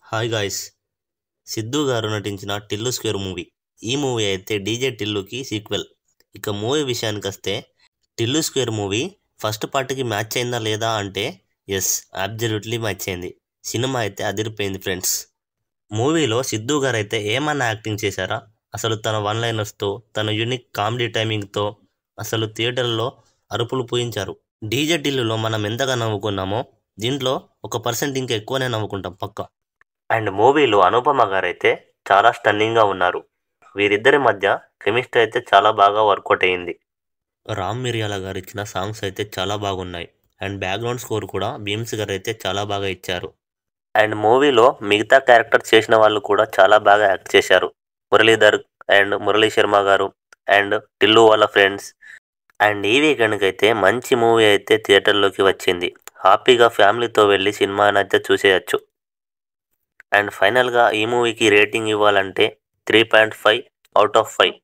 Hi guys! Siddhu గారు నటించిన 'Tillu square' movie. ఈ మూవీ అయితే 'డీజే టిల్లు'కి సీక్వెల్. ఇక మూవీ విషయానికొస్తే 'టిల్లు స్క్వేర్' మూవీ ఫస్ట్ పార్ట్‌కి మ్యాచ్ అయిందా లేదా అంటే యెస్, అబ్సల్యూట్‌లీ మ్యాచ్ అయింది. సినిమా అయితే అదిరిపోయింది ఫ్రెండ్స్. మూవీలో సిద్ధు గారైతే ఏమన్నా యాక్టింగ్ చేశారా? అసలు తన వన్ లైనర్స్‌తో, తన యూనిక్ కామెడీ టైమింగ్‌తో అసలు థియేటర్‌లో అరుపులు పూయించారు. 'డీజే టిల్లు'లో మనం ఎంతగా నవ్వుకున్నామో దీంట్లో ఒక పర్సెంట్ ఇంకా ఎక్కువనే నవ్వుకుంటాం పక్కా. అండ్ మూవీలో అనుపమ గారైతే చాలా స్టన్నింగ్గా ఉన్నారు. వీరిద్దరి మధ్య కెమిస్ట్రీ అయితే చాలా బాగా వర్కౌట్ అయ్యింది. రామ్ మిరియాల గారు ఇచ్చిన సాంగ్స్ అయితే చాలా బాగున్నాయి. అండ్ బ్యాక్గ్రౌండ్ స్కోర్ కూడా భీమ్స్ గారు అయితే చాలా బాగా ఇచ్చారు. అండ్ మూవీలో మిగతా క్యారెక్టర్ చేసిన వాళ్ళు కూడా చాలా బాగా యాక్ట్ చేశారు. మురళీధర్ అండ్ మురళీ శర్మ గారు అండ్ టిల్లు వాళ్ళ ఫ్రెండ్స్. అండ్ ఈ వీకెండ్కి అయితే మంచి మూవీ అయితే థియేటర్లోకి వచ్చింది. హ్యాపీగా ఫ్యామిలీతో వెళ్ళి సినిమానైతే చూసేయచ్చు. అండ్ ఫైనల్గా ఈ మూవీకి రేటింగ్ ఇవ్వాలంటే 3.5 అవుట్ ఆఫ్ 5.